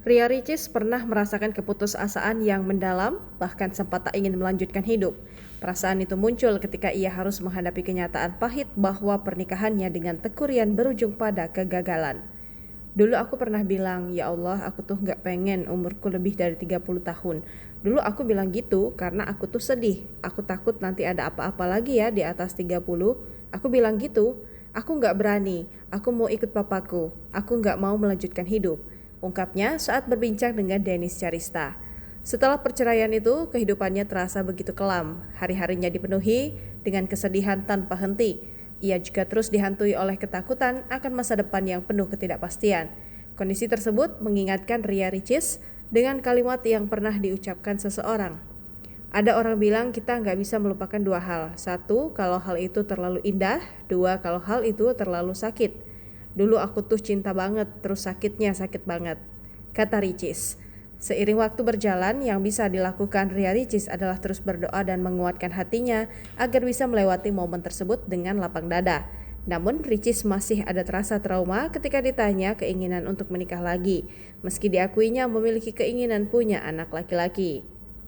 Ria Ricis pernah merasakan keputusasaan yang mendalam, bahkan sempat tak ingin melanjutkan hidup. Perasaan itu muncul ketika ia harus menghadapi kenyataan pahit bahwa pernikahannya dengan Teuku Ryan berujung pada kegagalan. Dulu aku pernah bilang, ya Allah, aku tuh gak pengen umurku lebih dari 30 tahun. Dulu aku bilang gitu karena aku tuh sedih. Aku takut nanti ada apa-apa lagi ya di atas 30. Aku bilang gitu. Aku gak berani. Aku mau ikut papaku. Aku gak mau melanjutkan hidup. Ungkapnya saat berbincang dengan Dennis Charista. Setelah perceraian itu, kehidupannya terasa begitu kelam. Hari-harinya dipenuhi dengan kesedihan tanpa henti. Ia juga terus dihantui oleh ketakutan akan masa depan yang penuh ketidakpastian. Kondisi tersebut mengingatkan Ria Ricis dengan kalimat yang pernah diucapkan seseorang. Ada orang bilang kita nggak bisa melupakan dua hal. Satu, kalau hal itu terlalu indah. Dua, kalau hal itu terlalu sakit. Dulu aku tuh cinta banget, terus sakitnya sakit banget, kata Ricis. Seiring waktu berjalan, yang bisa dilakukan Ria Ricis adalah terus berdoa dan menguatkan hatinya agar bisa melewati momen tersebut dengan lapang dada. Namun Ricis masih ada terasa trauma ketika ditanya keinginan untuk menikah lagi, meski diakuinya memiliki keinginan punya anak laki-laki.